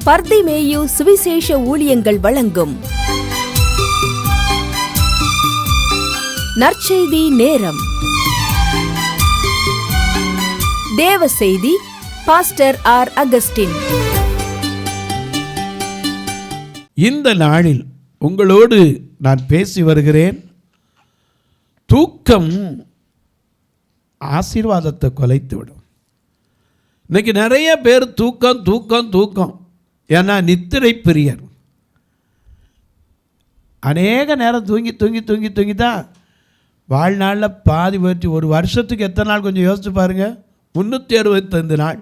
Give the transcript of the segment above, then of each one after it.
பர்திமேயு சுவிசேஷ ஊழியங்கள் வழங்கும் நற்செய்தி நேரம். தேவ செய்தி பாஸ்டர் ஆர். அகஸ்டின். இந்த நாளில் உங்களோடு நான் பேசி வருகிறேன். தூக்கம் ஆசீர்வாதத்தை கொலைத்துவிடும். இன்னைக்கு நிறைய பேர் தூக்கம் தூக்கம் தூக்கம், ஏன்னா நித்திரை பிரியர். அநேக நேரம் தூங்கி தூங்கி தூங்கி தூங்கி தான் வாழ்நாளில் பாதி போச்சு. ஒரு வருஷத்துக்கு எத்தனை நாள் கொஞ்சம் யோசிச்சு பாருங்கள், 365 நாள்.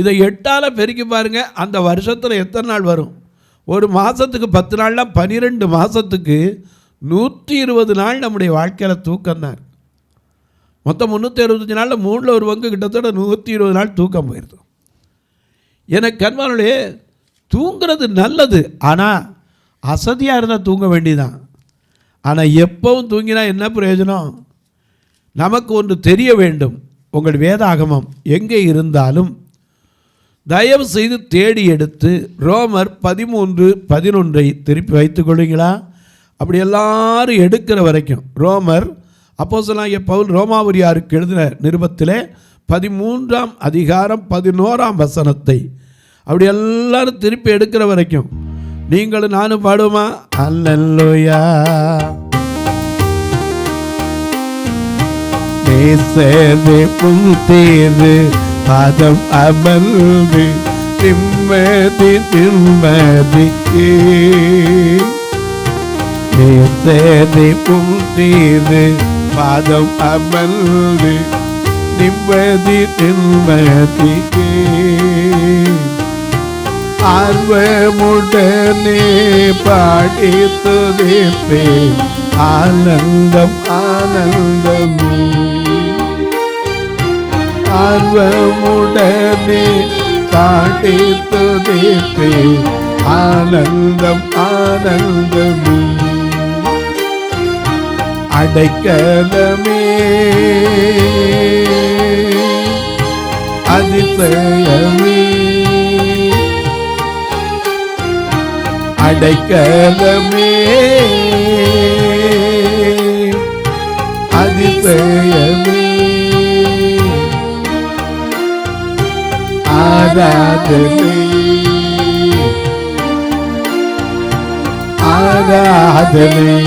இதை 8ஆல் பெருக்கி பாருங்கள், அந்த வருஷத்தில் எத்தனை நாள் வரும்? ஒரு மாதத்துக்கு 10 நாள்லாம் 12 மாதத்துக்கு 120 நாள் நம்முடைய வாழ்க்கையில் தூக்கம் தான். மொத்தம் 365 நாளில் 3 பங்கு கிட்டத்தட்ட 120 நாள் தூக்கம் போயிடுது. எனக்கு கண்மானே, தூங்குறது நல்லது, ஆனால் அசதியாக இருந்தால் தூங்க வேண்டியதான். ஆனால் எப்பவும் தூங்கினா என்ன பிரயோஜனம்? நமக்கு ஒன்று தெரிய வேண்டும். உங்கள் வேதாகமம் எங்கே இருந்தாலும் தயவு செய்து தேடி எடுத்து ரோமர் 13:11 திருப்பி வைத்துக் கொள்வீங்களா? அப்படி எல்லாரும் எடுக்கிற வரைக்கும் ரோமர் அப்போஸ்தலனாகிய பவுல் ரோமாபுரியாருக்கு எழுதின நிருபத்திலே 13ஆம் அதிகாரம் 11ஆம் வசனத்தை அப்படி எல்லாரும் திருப்பி எடுக்கிற வரைக்கும் நீங்களும் நானும் பாடுமா? அல்லேலூயா. நேசரே புத்தேரு பாதம் அமர்ந்து நிம்மதி நிம்மதி. நேசரே புத்தேரு பாதம் அமர்ந்து நிம்மதி நிம்மதி. ஆர்வமுடனே பாடி துதிப்பே ஆனந்தம் ஆனந்தம். ஆர்வமுடனே பாடி துதிப்பே ஆனந்தம் ஆனந்தம். அடைக்கலமே அதிசயமே, அடைக்கலமே அதிசயமே. ஆராதனை ஆராதனை.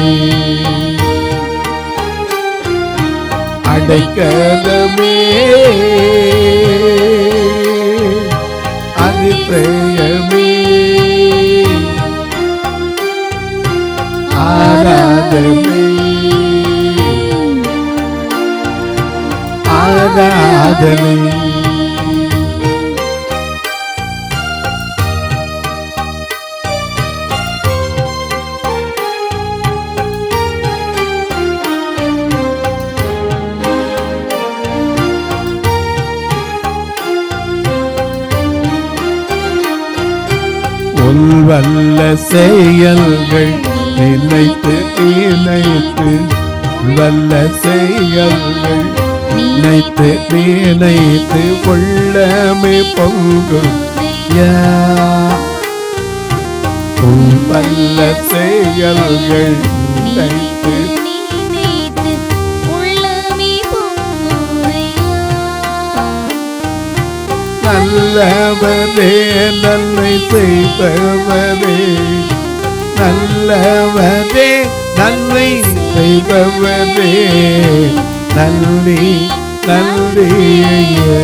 அடைக்கலமே அதிசயமே. ஆராதனை ஆராதனை. வல்ல செயல்கள் நினைத்து நினைத்து, வல்ல செயல்கள் நினைத்து நினைத்து உள்ளமே பொங்கும். வல்ல செயல்கள் நினைத்து நல்லவரே நன்மை செய்பவரே, நல்லவரே நன்மை செய்பவரே, நன்றி நன்றி ஐயா.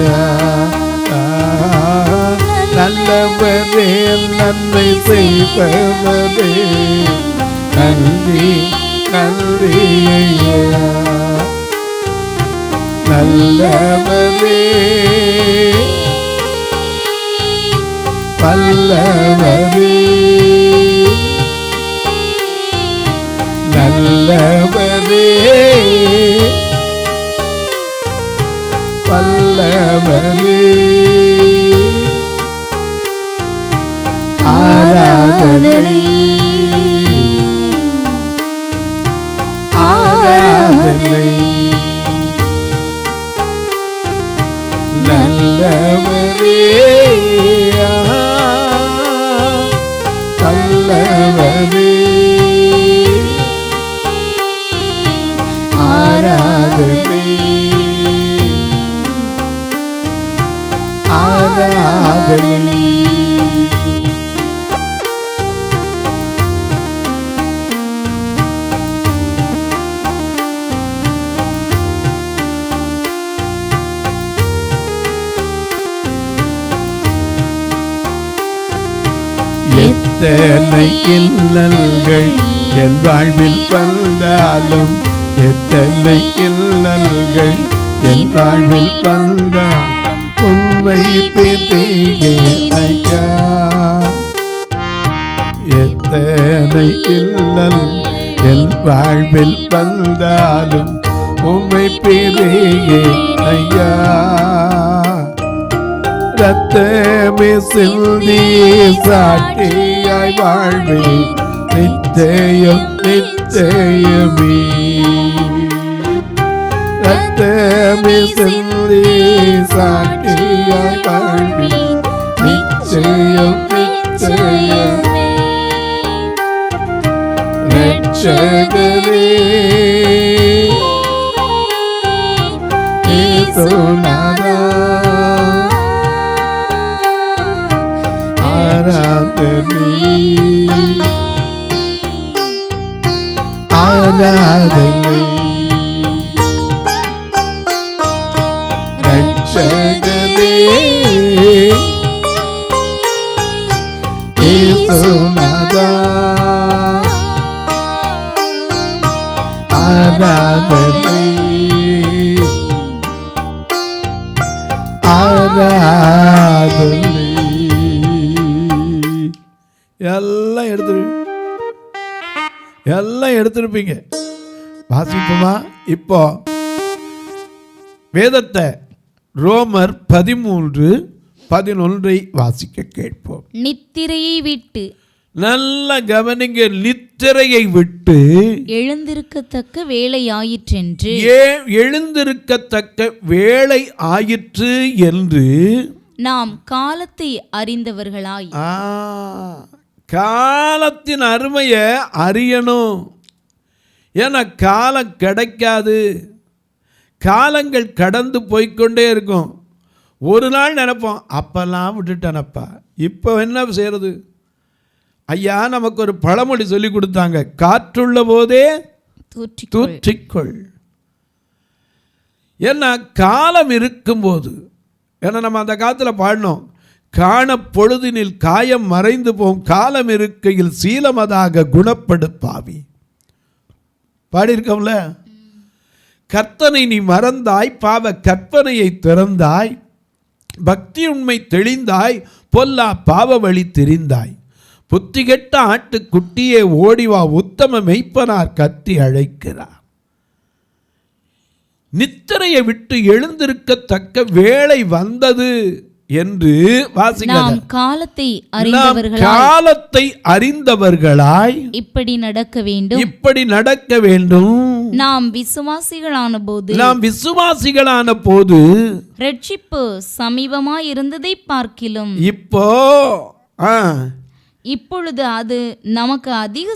நல்லவரே நன்மை செய்பவரே, நன்றி நன்றி ஐயா. நல்லவரே வல்லவரே, நல்லவரே வல்லவரே. ஆராதனை ஆராதனை. நல்லவரே ஆராதனை. எத்தனை இல்லல்கள் என் வாழ்வில் வந்தாலும், எத்தனை இல்லல்கள் என் வாழ்வில் வந்தாலும், உம்மை பிரிந்தேன் ஐயா. எத்தனை இல்லல் என் வாழ்வில் வந்தாலும், உம்மை பிரிந்தேன் ஐயா. ரத்தமே சிந்தி சாட்சியாய் வாழ்வேன் நிச்சயம் நிச்சயமே. ரத்தமே சிந்தி சாட்சியாய் வாழ்வேன் நிச்சயம் நிச்சயமே. ரட்சகரே இயேசுநாதா, ஆராதனை ஆராதனை. ரட்சகரே இயேசுநாதா, ஆராதனை ஆராதனை. எல்லாம் எடுத்திருப்பீங்க. வாசிப்போமா? இப்போ வேதத்தை ரோமர் 13:11 வாசிக்க கேட்போம். நித்திரையை விட்டு, நல்ல கவனிங்க, நித்திரையை விட்டு எழுந்திருக்கத்தக்க வேலை ஆயிற்றென்று, எழுந்திருக்கத்தக்க வேலை ஆயிற்று என்று நாம் காலத்தை அறிந்தவர்களாய். காலத்தின் அருமையை அறியணும். ஏன்னா காலம் கிடைக்காது. காலங்கள் கடந்து போய்கொண்டே இருக்கும். ஒரு நாள் நினைப்போம், அப்பெல்லாம் விட்டுட்டேனப்பா, இப்போ என்ன செய்கிறது? ஐயா நமக்கு ஒரு பழமொழி சொல்லி கொடுத்தாங்க, காற்றுள்ள போதே தூற்றிக்கொள். ஏன்னா காலம் இருக்கும்போது, ஏன்னா நம்ம அந்த காலத்தில் பாடினோம், காண பொழுதினில் காயம் மறைந்து போம், காலம் இருக்கையில் சீலமதாக குணப்படுப்பாவி. பாடியிருக்கோம்ல. கர்த்தனை நீ மறந்தாய், பாவ கற்பனையை திறந்தாய், பக்தி உண்மை தெளிந்தாய், பொல்லா பாவ வழி திரிந்தாய், புத்தி கெட்ட ஆட்டு குட்டியே ஓடிவா, உத்தம மெய்ப்பனார் கத்தி அழைக்கிறார். நித்திரையை விட்டு எழுந்திருக்கத்தக்க வேளை வந்தது என்று வாசிக்கிறோம். காலத்தை அறிந்தவர்களாய் இப்படி நடக்க வேண்டும். நாம் விசுவாசிகளான போது ரட்சிப்பு சமீபமாய் இருந்ததை பார்க்கிலும் இப்பொழுது அது நமக்கு அதிக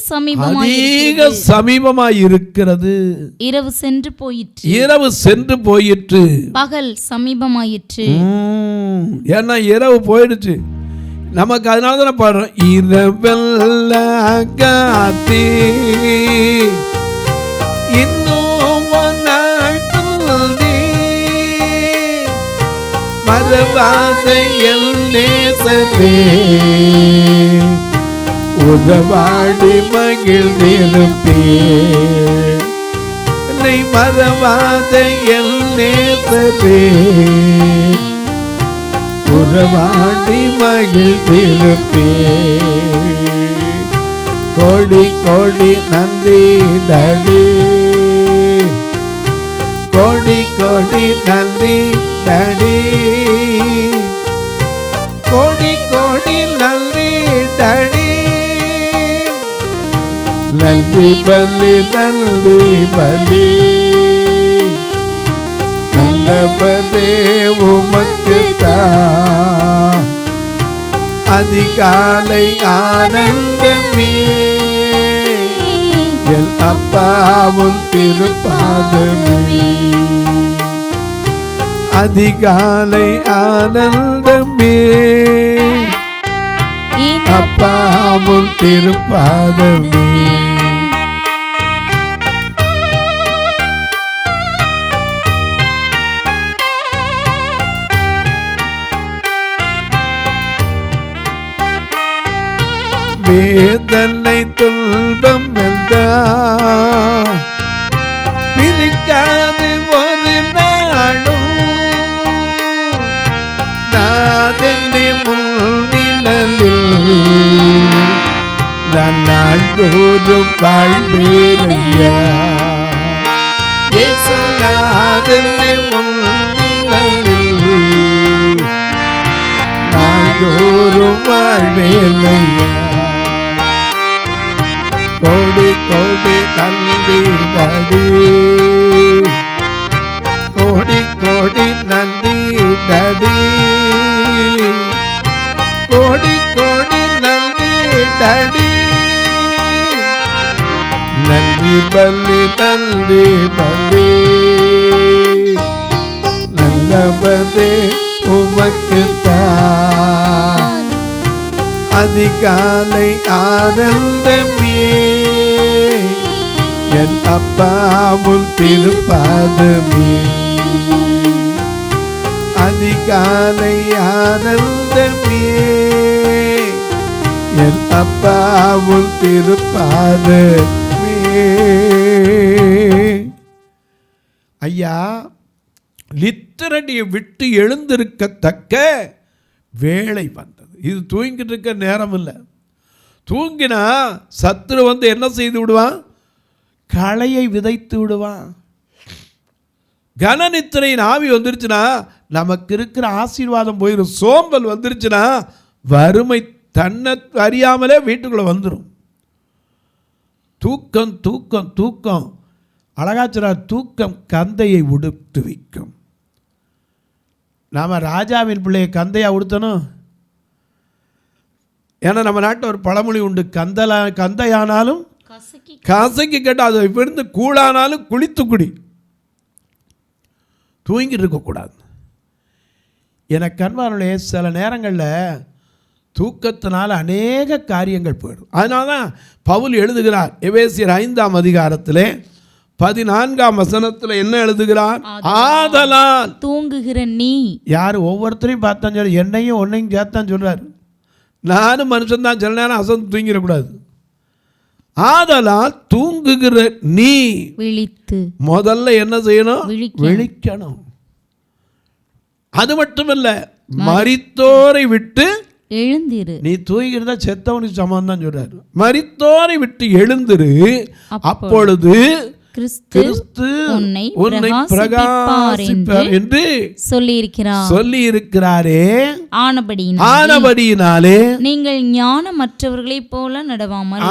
சமீபமாய் இருக்கிறது. இரவு சென்று போயிற்று, பகல் சமீபமாயிற்று. ஏன்னா இரவு போயிடுச்சு நமக்கு. அதனால தானே பாடுறோம், இரவெல்லாம் காத்தி இன்னும் மரபாத எல் நேசத்தே உதவாடி மகிழ்ந்திருப்பே. என்னை மரபாத எல் நேசத்தே உறவாடி மகிழ்ந்திருப்பே. கோடி கோடி நன்றி தடி, கோடி கோடி நன்றி தடி, கோடி கோடி நன்றி தடி. நன்றி பலி நன்றி பலி, நல்லபதே உமக்குத்தான் அதிகாலை ஆனந்தமே. என் அப்பாவும் திருப்பாதமே அதிகாலை ஆனந்தமே அப்பாவும் திருப்பாதமே. வேதனை துன்பம் எல்லாம் பிரிக்காது ஒரு நாளும் நாதென்னை முன்னிலையில் நான் நாள்தோறும் வாழ்வேனையா. நாதென்னை முன்னிலையில் நாள்தோறும் வாழ்வேனையா. கோடி கோடி நன்றி நடி, கோடி கோடி நன்றி நடி, கோடி கோடி நன்றி நடி. நன்றி பல்லி நன்றி பல்லி நல்லவதே உமக்குத்தான். அதிகாலை ஆனந்தமே என் அப்பாவும் திருப்பாதமே. அதிகாலை ஆனந்தமே என் அப்பாவும் திருப்பாதமே. ஐயா, லித்தரடியை விட்டு எழுந்திருக்கத்தக்க வேளை வந்தது. இது தூங்கிட்டு இருக்க நேரம் இல்லை. தூங்கினா சத்துரு வந்து என்ன செய்து விடுவான்? களையை விதைத்து விடுவான். கனநித்திரையின் ஆவி வந்துருச்சுன்னா நமக்கு இருக்கிற ஆசீர்வாதம் போயிடும். சோம்பல் வந்துருச்சுன்னா வறுமை தன்னை அறியாமலே வீட்டுக்குள்ளே வந்துடும். தூக்கம் தூக்கம் தூக்கம் அழகாச்சுரா, தூக்கம் கந்தையை உடுத்து வைக்கும். நாம் ராஜாவின் பிள்ளையை கந்தையாக உடுத்தணும். ஏன்னா நம்ம நாட்டில் ஒரு பழமொழி உண்டு, கந்தையானாலும் கசக்கி கேட்டால் அது விழுந்து கூழானாலும் குளித்து குடி. தூங்கிட்டு இருக்கக்கூடாது. எனக்கு அன்பானுடைய சில நேரங்களில் தூக்கத்தினால் அநேக காரியங்கள் போயிடும். அதனால தான் பவுல் எழுதுகிறார் எபேசியர் 5ஆம் அதிகாரத்திலே 14ஆம் வசனத்தில் என்ன எழுதுகிறார்? ஆதலால் தூங்குகிற நீ. யார் ஒவ்வொருத்தரையும் பார்த்தான் சொல்ல, என்னையும் ஒன்னையும் சேர்த்தான் சொல்றாரு. நானும் மனுஷன் தான், சில நேரம் அசந்து தூங்கிடக்கூடாது. ஆதலால் தூங்குகிற நீ விழித்து முதல்ல என்ன செய்யணும்? விழிக்கணும். அது மட்டுமல்ல, மரித்தோரை விட்டு எழுந்திரு. நீ தூங்கிருந்தா செத்தவனுக்கு சமம் தான் சொல்றாரு. மரித்தோரை விட்டு எழுந்திரு, அப்பொழுது கிறிஸ்து உன்னை பிரகாசிப்பார் என்று சொல்லியிருக்கிறாரே. ஆனபடியினாலே நீங்கள் ஞானமற்றவர்களைப் போல நடவாமல்.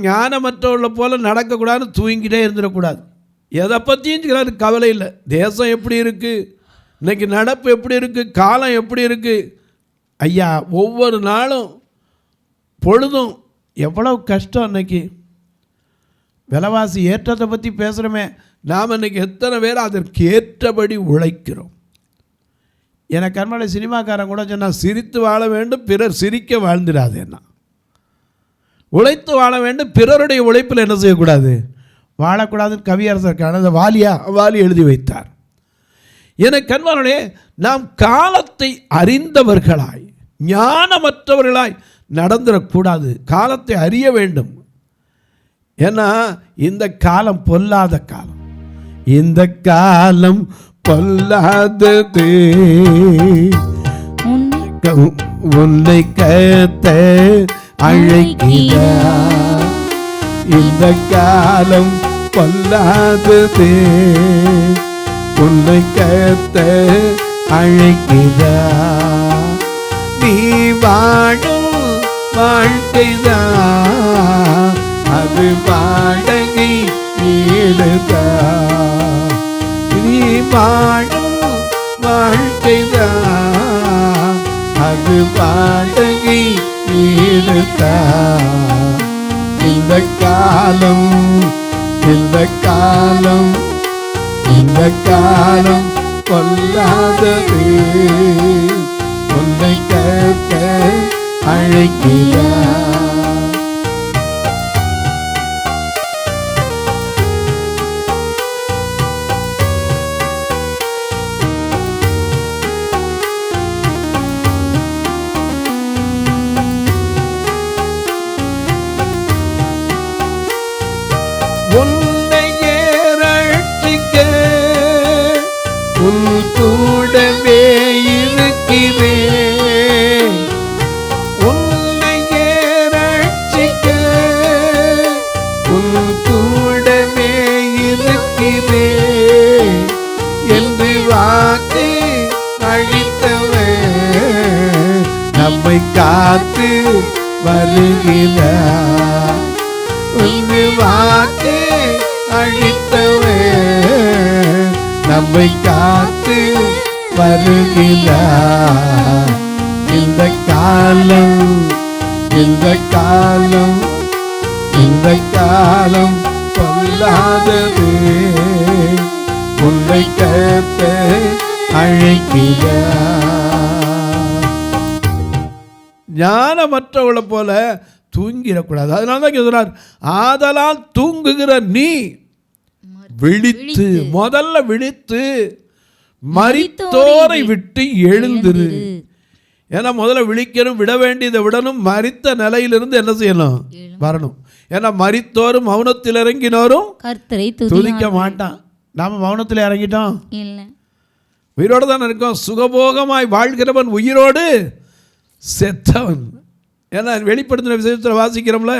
ஞானமற்றவர்களை போல நடக்க கூடாது, தூங்கிட்டே இருந்துடக்கூடாது. எதை பற்றியும் கவலை இல்லை. தேசம் எப்படி இருக்கு, இன்னைக்கு நடப்பு எப்படி இருக்கு, காலம் எப்படி இருக்கு. ஐயா, ஒவ்வொரு நாளும் பொழுதும் எவ்வளவு கஷ்டம். இன்னைக்கு விலைவாசி ஏற்றத்தை பற்றி பேசுகிறோமே, நாம் இன்றைக்கி எத்தனை பேர் அதற்கு ஏற்றபடி உழைக்கிறோம். எனக்கு அன்பான சினிமாக்காரன் கூட சொன்னால், சிரித்து வாழ வேண்டும், பிறர் சிரிக்க வாழ்ந்துடாதேன்னா. உழைத்து வாழ வேண்டும், பிறருடைய உழைப்பில் என்ன செய்யக்கூடாது? வாழக்கூடாதுன்னு கவியரசர் வாலி எழுதி வைத்தார். எனக்கு அன்பானே, நாம் காலத்தை அறிந்தவர்களாய் ஞானமற்றவர்களாய் நடந்துடக்கூடாது. காலத்தை அறிய வேண்டும். ஏன்னா இந்த காலம் பொல்லாத காலம். இந்த காலம் பொல்லாதது, உன்னை கத்த அழைக்கிறார். இந்த காலம் பொல்லாதது, உன்னை கத்த அழைக்கிறார். நீ வாழும் வாழ்க்கைதான் அது வாடகை வீடுதான். நீ வாழும் வாழ்க்கைதான் அது வாடகை வீடுதான். இந்த காலம் பொல்லாதது, உன்னை கர்த்தர் அழைக்கிறார். உன்னையே ரட்சிக்க உன் கூடவே இருக்கிறேன். உன்னையே ரட்சிக்க உன் கூடவே இருக்கிறேன் என்று வாக்கு அளித்தவர் நம்மை காத்து வருகிறார். உன்னு வாக்கு அளித்தவர் நம்மை காத்து வருகிறார். இந்த காலம் இந்த காலம் இந்த காலம் பொல்லாதது, உன்னை கர்த்தர் அழைக்கிறார். ஞானமற்றவளை போல தூங்கிடக்கூடாது. அதனால தான் சொல்றார், ஆதலால் தூங்குகிற நீ விழித்து, முதல்ல விழித்து மரித்தோரை விட்டு எழுந்திரு. ஏன்னா முதல்ல விழிக்கணும், விட வேண்டியதை விடணும், மரித்த நிலையிலிருந்து என்ன செய்யணும், வரணும். ஏன்னா மரித்தோரும் மௌனத்தில் இறங்கினோரும் கர்த்தரை துதிக்க மாட்டான். நாம மௌனத்தில் இறங்கிட்டோம் இல்லை, உயிரோடு தான் இருக்கோம். சுகபோகமாய் வாழ்கிறவன் உயிரோடு செத்தவன். ஏன்னா வெளிப்படுத்தின விசேஷத்தில் வாசிக்கிறோம்ல,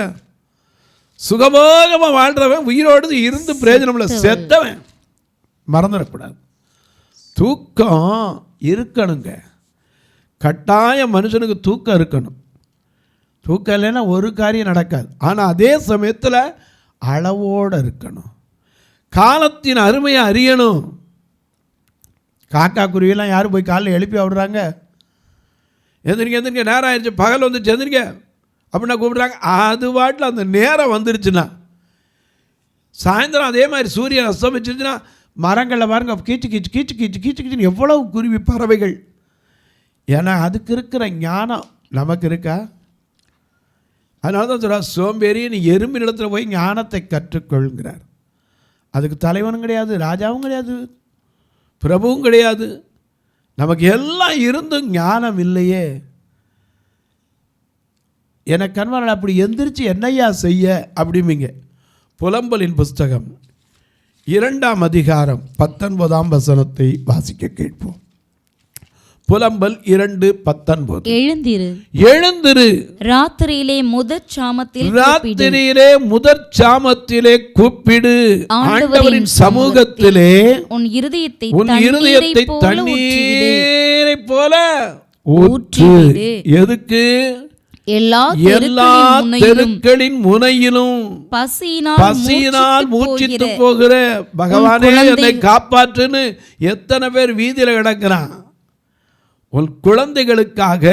சுகபோகமாக வாழ்கிறவன் உயிரோடு இருந்து பிரயோஜனம்ல, செத்தவன். மறந்துடக்கூடாது. தூக்கம் இருக்கணுங்க, கட்டாயம் மனுஷனுக்கு தூக்கம் இருக்கணும். தூக்கம் இல்லைன்னா ஒரு காரியம் நடக்காது. ஆனால் அதே சமயத்தில் அளவோடு இருக்கணும். காலத்தின் அருமையை அறியணும். காக்கா குருவியெல்லாம் யாரும் போய் காலையில் எழுப்பி விடுறாங்க, எந்திரிக்க எந்திரிக்க நேரம் ஆயிடுச்சு, பகல் வந்துச்சு எந்திரிக்க அப்படின்னா கூப்பிடுறாங்க. அது வாட்டில் அந்த நேரம் வந்துருச்சுன்னா, சாயந்தரம் அதே மாதிரி சூரியன் அஸ்தமிச்சிருச்சுன்னா மரங்களில் பாருங்க கீச்சு கீச்சு கீச்சு கீச்சு கீச்சு கீச்சுன்னு எவ்வளவு குருவி பறவைகள். ஏன்னா அதுக்கு இருக்கிற ஞானம் நமக்கு இருக்கா? அதனால தான் சொல்கிறார், சோம்பேறி நீ எறும்பு நிலத்தில் போய் ஞானத்தை கற்றுக்கொள்கிறார். அதுக்கு தலைவனும் கிடையாது, ராஜாவும் கிடையாது, பிரபுவும் கிடையாது. நமக்கு எல்லாம் இருந்தும் ஞானம் இல்லையே. எனக்கு கண்வார்கள் அப்படி எந்திரிச்சு என்னையா செய்ய அப்படிம்பிங்க. புலம்பலின் புஸ்தகம் 2ஆம் அதிகாரம் 19ஆம் வசனத்தை வாசிக்க கேட்போம். புலம்பல் 2:19. எழுந்திரு எழுந்திரு, ராத்திரியிலே முதற் சாமத்திலே கூப்பிடு, ஆண்டவரின் சமூகத்திலே உன் இருதயத்தை தண்ணீரை போல ஊற்று. எதுக்கு? எல்லா தெருக்களின் முனையிலும் பசியினால் மூச்சிட்டு போகிற பகவானே என்னை காப்பாற்றுன்னு எத்தனை பேர் வீதியில் கிடக்கிறான். உன் குழந்தைகளுக்காக,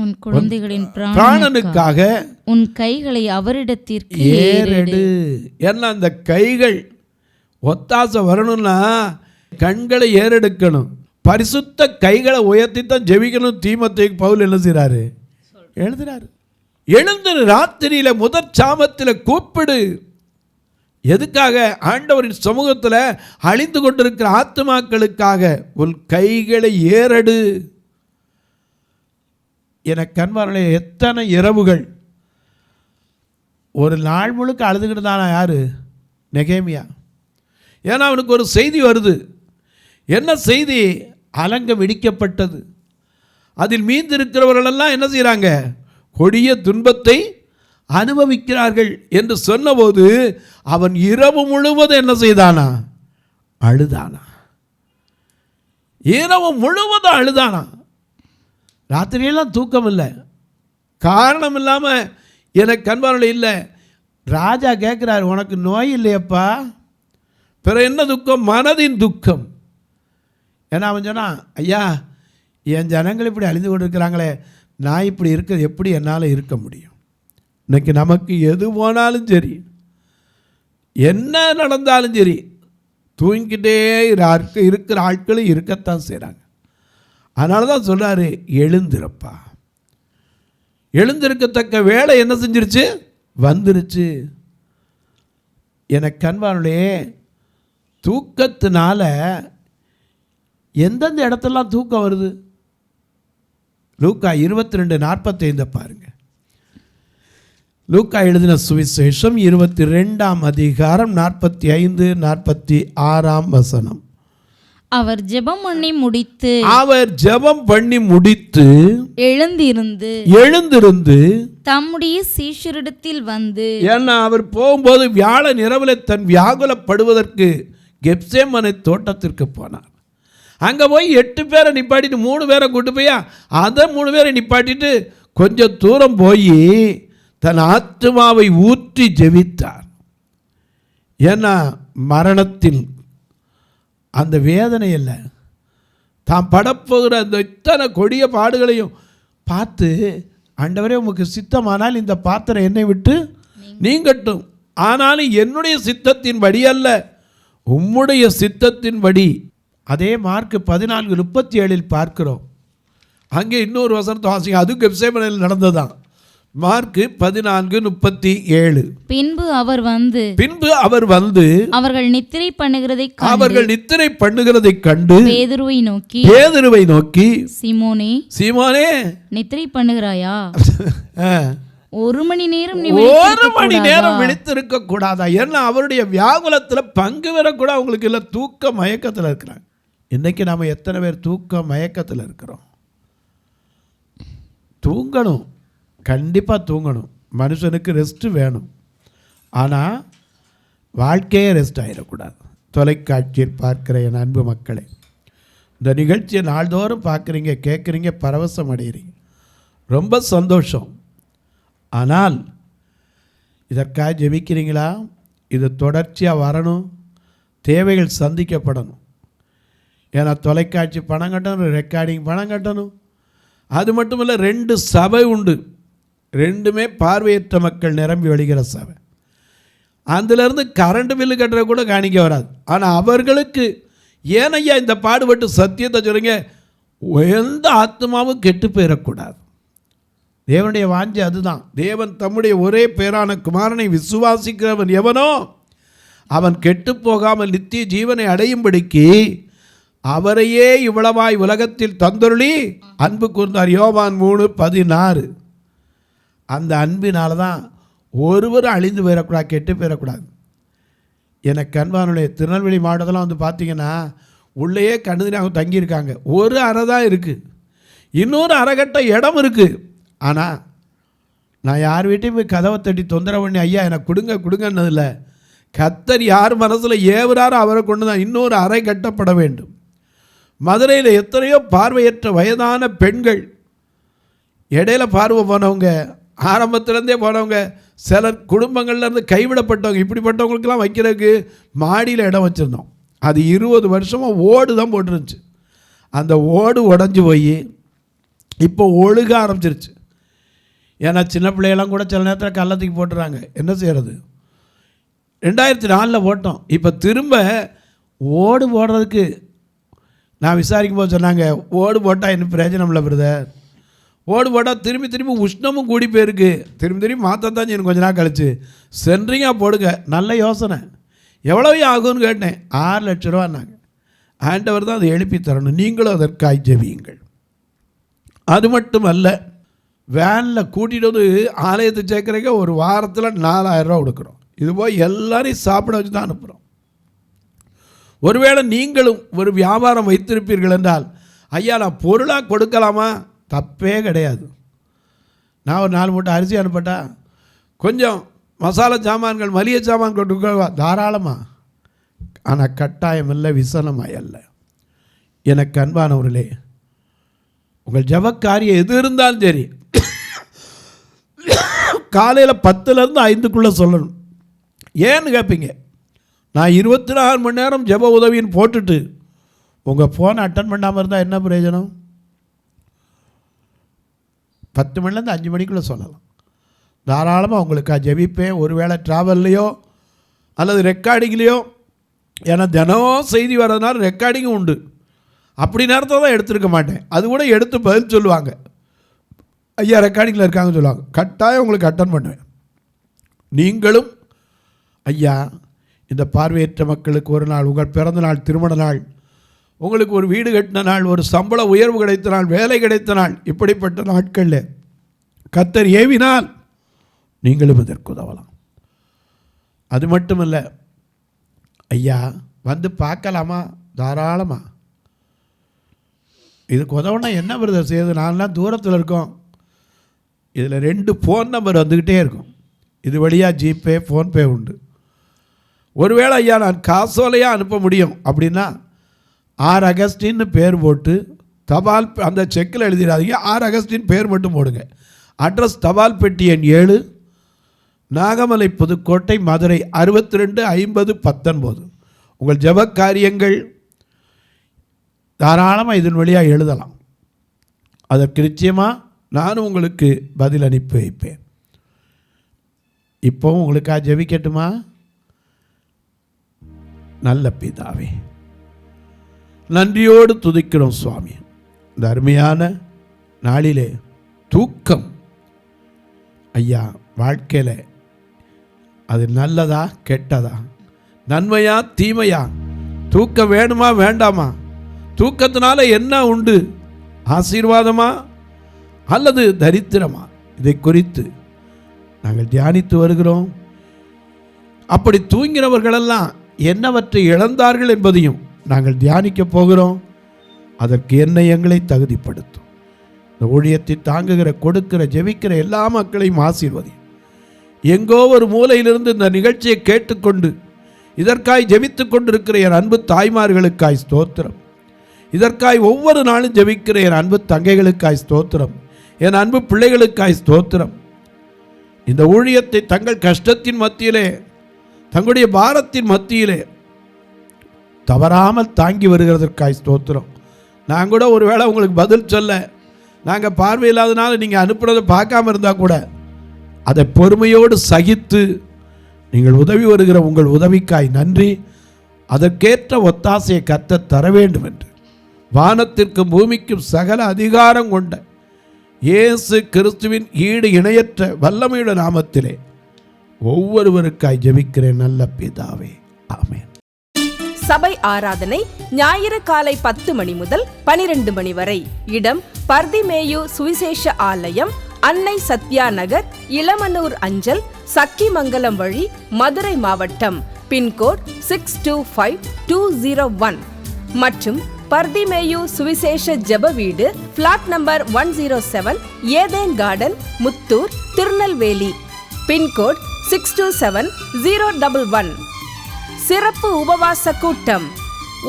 உன் குழந்தைகளின் பிராணனுக்காக உன் கைகளை அவரிடத்திற்கு ஏறெடு. ஏன்னா அந்த கைகள் ஒத்தாசை வரணும்னா கண்களை ஏறெடுக்கணும். பரிசுத்த கைகளை உயர்த்தி தான் ஜெபிக்கணும். தீமோத்தேயுக்கு பவுல் என்ன செய்றாரு? எழுதுறாரு, எழுந்திரு, ராத்திரியில முதற் சாமத்தில் கூப்பிடு. எதுக்காக? ஆண்டவரின் சமூகத்தில் அழிந்து கொண்டிருக்கிற ஆத்துமாக்களுக்காக உன் கைகளை ஏறெடு. என கண்பார்களே, எத்தனை இரவுகள் ஒரு நாள் முழுக்க அழுதுகிட்டு தானா யாரு? நெகேமியா. ஏன்னா அவனுக்கு ஒரு செய்தி வருது. என்ன செய்தி? அலங்கம் இடிக்கப்பட்டது, அதில் மீந்திருக்கிறவர்களெல்லாம் என்ன செய்கிறாங்க? கொடிய துன்பத்தை அனுபவிக்கிறார்கள் என்று சொன்னபோது அவன் இரவு முழுவதும் என்ன செய்தானா? அழுதானா. இரவு முழுவதும் அழுதானா. ராத்திரியெல்லாம் தூக்கம் இல்லை, காரணம் இல்லாமல் எனக்கு கண்பார்வை இல்லை. ராஜா கேட்குறாரு, உனக்கு நோய் இல்லையப்பா, பிற என்ன துக்கம்? மனதின் துக்கம். ஏன்னா அவன் சொன்னான், ஐயா என் ஜனங்கள் இப்படி அழிந்து கொண்டு இருக்கிறாங்களே, நான் இப்படி இருக்கிறது எப்படி என்னால் இருக்க முடியும்? இன்னைக்கு நமக்கு எது போனாலும் சரி, என்ன நடந்தாலும் சரி, தூங்கிக்கிட்டே இருக்கிற ஆட்களும் இருக்கத்தான் செய்கிறாங்க. அதனால தான் சொல்கிறாரு, எழுந்திருப்பா. எழுந்திருக்கத்தக்க வேலை என்ன செஞ்சிருச்சு? வந்துருச்சு. எனக்கு அன்பானே, தூக்கத்தினால எந்தெந்த இடத்துலலாம் தூக்கம் வருது? லூக்கா 22:45 பாருங்க. லூக்கா எழுதின சுவிசேஷம் 22ஆம் அதிகாரம் 45-46 வசனம். அவர் ஜெபம் பண்ணி முடித்து எழுந்திருந்து தம்முடைய சீஷரிடத்தில் வந்து, ஏன்னா அவர் போகும்போது வியாழன் இரவில் தன் வியாகுலப்படுவதற்கு கெத்சேமனை தோட்டத்திற்கு போனார். அங்கே போய் 8 பேரை நிப்பாட்டிட்டு 3 பேரை கூட்டு போய் அதை 3 பேரை நிப்பாட்டிட்டு கொஞ்சம் தூரம் போய் தன் ஆத்மாவை ஊற்றி ஜெபித்தார். ஏன்னா மரணத்தில் அந்த வேதனை இல்லை, தான் படப்போகிற அந்த இத்தனை கொடிய பாடுகளையும் பார்த்து, ஆண்டவரே உமக்கு சித்தமானால் இந்த பாத்திரம் என்னை விட்டு நீங்கட்டும், ஆனாலும் என்னுடைய சித்தத்தின்படி அல்ல, உம்முடைய சித்தத்தின்படி. அதே மார்க் 14:37 பார்க்கிறோம். அங்கே இன்னொரு வசனத்தை வாசிங்க, அது கெத்சேமனையில் நடந்ததான். மார்க் 14:37. பின்பு அவர் வந்து அவர்கள் நித்திரை பண்ணுகிறதை கண்டு பேதுருவை நோக்கி சீமோனே நித்திரை பண்ணுகிறாயா? 1 மணி நேரம் விழித்திருக்க கூடாதா? ஏன்னா அவருடைய வியாகுலத்தில் பங்கு பெறக்கூட அவங்களுக்கு இல்லை, தூக்க மயக்கத்தில் இருக்கிறாங்க. இன்னைக்கு நாம் எத்தனை பேர் தூக்க மயக்கத்தில் இருக்கிறோம்? தூங்கணும், கண்டிப்பாக தூங்கணும். மனுஷனுக்கு ரெஸ்ட்டு வேணும், ஆனால் வாழ்க்கையே ரெஸ்ட் ஆகிடக்கூடாது. தொலைக்காட்சியில் பார்க்கிற என் அன்பு மக்களே, இந்த நிகழ்ச்சியை நாள்தோறும் பார்க்குறீங்க, கேட்குறீங்க, பரவசம் அடைகிறீங்க, ரொம்ப சந்தோஷம். ஆனால் இதற்காக ஜெபிக்கிறீங்களா? இது தொடர்ச்சியாக வரணும், தேவைகள் சந்திக்கப்படணும். ஏன்னா தொலைக்காட்சி பணம் கட்டணும், ரெக்கார்டிங் பணம் கட்டணும். அது மட்டும் இல்லை, 2 சபை உண்டு, 2மே பார்வையற்ற மக்கள் நிரம்பி வழிகிற சபை. அதிலிருந்து கரண்ட் பில்லு கட்டுற கூட காணிக்க வராது. ஆனால் அவர்களுக்கு ஏனையா இந்த பாடுபட்டு சத்தியத்தை சொல்லுங்க, எந்த ஆத்மாவும் கெட்டு போயிடக்கூடாது. தேவனுடைய வாஞ்சை அதுதான். தேவன் தம்முடைய ஒரே பேரான குமாரனை விசுவாசிக்கிறவன் எவனோ அவன் கெட்டு போகாமல் நித்திய ஜீவனை அடையும்படிக்கு அவரையே இவ்வளவாய் உலகத்தில் தந்தருளி அன்பு கூர்ந்தார். யோவான் 3:16. அந்த அன்பினால தான் ஒருவரும் அழிந்து போயிடக்கூடாது, கெட்டு போயிடக்கூடாது. எனக்கு அன்பானுடைய திருநெல்வேலி மாவட்டத்தில் வந்து பார்த்தீங்கன்னா, உள்ளேயே கண்டுதினி அவங்க தங்கியிருக்காங்க. ஒரு அறை தான் இருக்குது, இன்னொரு அரைக்கட்ட இடம் இருக்குது. ஆனால் நான் யார் வீட்டையும் போய் கதவை தட்டி தொந்தரவு பண்ணி ஐயா எனக்கு கொடுங்கன்னதில்ல. கர்த்தர் யார் மனசில் ஏவுறாரோ அவரை கொண்டு தான் இன்னொரு அறை கட்டப்பட வேண்டும். மதுரையில் எத்தனையோ பார்வையற்ற வயதான பெண்கள், இடையில பார்வை போனவங்க, ஆரம்பத்திலேருந்தே போனவங்க, சிலர் குடும்பங்கள்லேருந்து கைவிடப்பட்டவங்க, இப்படிப்பட்டவங்களுக்கெல்லாம் வைக்கிறதுக்கு மாடியில் இடம் வச்சுருந்தோம். அது 20 வருஷமாக ஓடு தான் போட்டுருந்துச்சு. அந்த ஓடு உடஞ்சி போய் இப்போ ஒழுக ஆரம்பிச்சிருச்சு. ஏன்னா சின்ன பிள்ளையெல்லாம் கூட சில நேரத்தில் கள்ளத்துக்கு போட்டுறாங்க. என்ன செய்கிறது? 2004 போட்டோம். இப்போ திரும்ப ஓடு போடுறதுக்கு நான் விசாரிக்கும் போது சொன்னாங்க, ஓடு போட்டால் இன்னும் பிரயோஜனம் இல்லை பிரதர், ஓடு போட்டால் திரும்பி உஷ்ணமும் கூடி போயிருக்கு, திரும்பி மாற்றத்தான் செய்யணும் கொஞ்ச நாள் கழிச்சு, சென்ட்ரிங்காக போடுங்க. நல்ல யோசனை. எவ்வளவு ஆகும்னு கேட்டேன். 6 லட்ச ரூபான்னாங்க. ஆண்டவர் தான் அதை எழுப்பி தரணும், நீங்களும் அதற்காக ஜெபியுங்கள். அது மட்டும் அல்ல, வேனில் கூட்டிகிட்டு வந்து ஆலயத்தை சேர்க்குறக்க ஒரு வாரத்தில் 4000 ரூபா கொடுக்குறோம். இதுபோல் எல்லாரையும் சாப்பிட வச்சு தான் அனுப்புகிறோம். ஒருவேளை நீங்களும் ஒரு வியாபாரம் வைத்திருப்பீர்கள் என்றால், ஐயா நான் பொருளாக கொடுக்கலாமா? தப்பே கிடையாது. நான் ஒரு 4 மூட்டை அரிசி அனுப்பட்டா, கொஞ்சம் மசாலா சாமான்கள் மளிகை சாமான் கொடுக்க தாராளமாக. ஆனால் கட்டாயம் இல்லை, விசனமாய் அல்ல. எனக்கு அன்பானவர்களே, உங்கள் ஜபக்காரியம் எது இருந்தாலும் சரி, காலையில் 10லேருந்து 5க்குள்ளே சொல்லணும். ஏன்னு கேட்பீங்க, நான் 24 மணி நேரம் ஜப உதவின்னு போட்டுட்டு உங்கள் ஃபோனை அட்டன் பண்ணாமல் இருந்தால் என்ன பிரயோஜனம்? 10 மணிலேருந்து 5 மணிக்குள்ளே சொல்லலாம். தாராளமாக உங்களுக்கு ஜெபிப்பேன். ஒருவேளை ட்ராவல்லையோ அல்லது ரெக்கார்டிங்லேயோ ஏன்னா தினம் செய்தி வர்றதுனால ரெக்கார்டிங்கும் உண்டு. அப்படி நேரத்தில் தான் எடுத்துருக்க மாட்டேன். அது கூட எடுத்து பதில் சொல்லுவாங்க. ஐயா ரெக்கார்டிங்கில் இருக்காங்கன்னு சொல்லுவாங்க. கட்டாயம் உங்களுக்கு அட்டன் பண்ணுவேன். நீங்களும் ஐயா இந்த பார்வையற்ற மக்களுக்கு ஒரு நாள், உங்கள் பிறந்த நாள், திருமண நாள், உங்களுக்கு ஒரு வீடு கட்டின நாள், ஒரு சம்பள உயர்வு கிடைத்த நாள், வேலை கிடைத்த நாள், இப்படிப்பட்ட நாட்களில் கர்த்தர் ஏவினால் நீங்களும் இதற்கு உதவலாம். அது மட்டும் இல்லை, ஐயா வந்து பார்க்கலாமா? தாராளமாக. இதுக்கு உதவுனா என்ன பிரதர் செய்யுது? நான்லாம் தூரத்தில் இருக்கோம். இதில் 2 ஃபோன் நம்பர் வந்துக்கிட்டே இருக்கும். இது வழியாக ஜிபே, ஃபோன்பே உண்டு. ஒருவேளை ஐயா நான் காசோலையாக அனுப்ப முடியும் அப்படின்னா ஆர் அகஸ்டின்னு பேர் போட்டு தபால், அந்த செக்கில் எழுதிடாதீங்க, ஆர் அகஸ்டின் பேர் மட்டும் போடுங்க. அட்ரஸ் தபால் பெட்டி எண் 7, நாகமலை, புதுக்கோட்டை, மதுரை 625019. உங்கள் ஜெப காரியங்கள் தாராளமாக இதன் வழியாக எழுதலாம். அதற்கு நிச்சயமாக நானும் உங்களுக்கு பதில் அனுப்பி வைப்பேன். இப்போவும் உங்களுக்காக ஜெபிக்கட்டுமா? நல்ல பிதாவே, நன்றியோடு துதிக்கிறோம் சுவாமி. இந்த அருமையான நாளிலே தூக்கம் ஐயா வாழ்க்கையில் அது நல்லதா கெட்டதா, நன்மையா தீமையா, தூக்கம் வேணுமா வேண்டாமா, தூக்கத்தினால என்ன உண்டு, ஆசீர்வாதமா அல்லது தரித்திரமா, இதை குறித்து நாங்கள் தியானித்து வருகிறோம். அப்படி தூங்கினவர்களெல்லாம் என்னவற்றை இழந்தார்கள் என்பதையும் நாங்கள் தியானிக்க போகிறோம். அதற்கு என்ன எங்களை தகுதிப்படுத்தும். இந்த ஊழியத்தை தாங்குகிற, கொடுக்கிற, ஜெபிக்கிற எல்லா மக்களையும் ஆசீர்வதியும். எங்கோ ஒரு மூலையிலிருந்து இந்த நிகழ்ச்சியை கேட்டுக்கொண்டு இதற்காய் ஜெபித்து கொண்டிருக்கிற என் அன்பு தாய்மார்களுக்காய் ஸ்தோத்திரம். இதற்காய் ஒவ்வொரு நாளும் ஜெபிக்கிற என் அன்பு தங்கைகளுக்காய் ஸ்தோத்திரம். என் அன்பு பிள்ளைகளுக்காய் ஸ்தோத்திரம். இந்த ஊழியத்தை தங்கள் கஷ்டத்தின் மத்தியிலே, தங்களுடைய பாரத்தின் மத்தியிலே தவறாமல் தாங்கி வருகிறதற்காய் ஸ்தோத்திரம். நான் கூட ஒரு வேளை உங்களுக்கு பதில் சொல்ல, நாங்கள் பார்வையில்லாதனால நீங்கள் அனுப்புறதை பார்க்காம இருந்தால் கூட அதை பொறுமையோடு சகித்து நீங்கள் உதவி வருகிற உங்கள் உதவிக்காய் நன்றி. அதற்கேற்ற ஒத்தாசையை கர்த்தர் தர வேண்டும் என்று வானத்திற்கும் பூமிக்கும் சகல அதிகாரம் கொண்ட இயேசு கிறிஸ்துவின் ஈடு இணையற்ற வல்லமையுள்ள நாமத்திலே ஒவ்வொருவருக்காய் ஜெபிக்கிறேன் நல்ல பிதாவே, ஆமென். சபை ஆராதனை ஞாயிறு காலை 10 மணி முதல் 12 மணி வரை. இடம் பர்திமேயு சுவிசேஷ ஆலயம், அன்னை சத்யா நகர், இளமனூர் அஞ்சல், சக்கிமங்கலம் வழி, மதுரை மாவட்டம். பின்கோட் 625201 மற்றும் பர்திமேயு சுவிசேஷ ஜெப வீடு, flat number 107, Eden garden, Muthur, Tirunelveli. Pincode 627011. சிறப்பு உபவாச கூட்டம்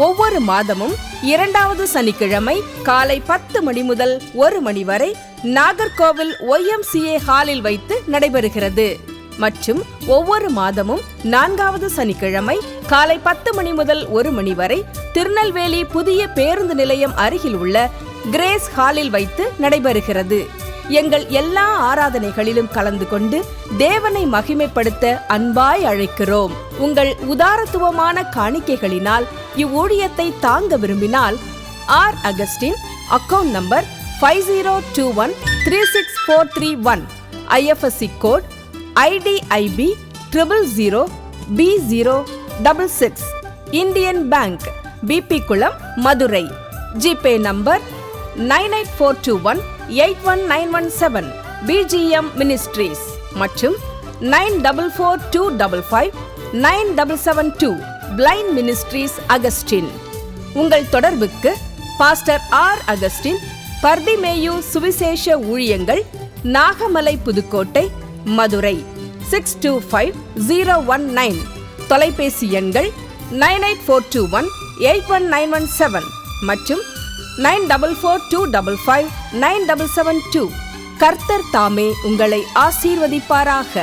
ஒவ்வொரு மாதமும் 2வது சனிக்கிழமை காலை 10 மணி முதல் 1 மணி வரை நாகர்கோவில் YMCA ஹாலில் வைத்து நடைபெறுகிறது. மற்றும் ஒவ்வொரு மாதமும் 4வது சனிக்கிழமை காலை 10 மணி முதல் 1 மணி வரை திருநெல்வேலி புதிய பேருந்து நிலையம் அருகில் உள்ள கிரேஸ் ஹாலில் வைத்து நடைபெறுகிறது. எங்கள் எல்லா ஆராதனைகளிலும் கலந்து கொண்டு தேவனை மகிமைப்படுத்த அன்பாய் அழைக்கிறோம். உங்கள் உதாரத்துவமான காணிக்கைகளினால் இவ்வூழியத்தை தாங்க விரும்பினால் R Augustine, account number 5021364331, IFSC code IDIB 000B066, Indian bank, BP Kulam, Madurai. GPay number 9842181917, BGM ministries மற்றும் 9442559772, பிளைண்ட் மினிஸ்ட்ரீஸ் அகஸ்டின். உங்கள் தொடர்புக்கு பாஸ்டர் ஆர் அகஸ்டின், பர்திமேயு சுவிசேஷ ஊழியங்கள், நாகமலை, புதுக்கோட்டை, மதுரை 625019. தொலைபேசி எண்கள் 9842181917 மற்றும் 9442559772. கர்த்தர் தாமே உங்களை ஆசீர்வதிப்பாராக.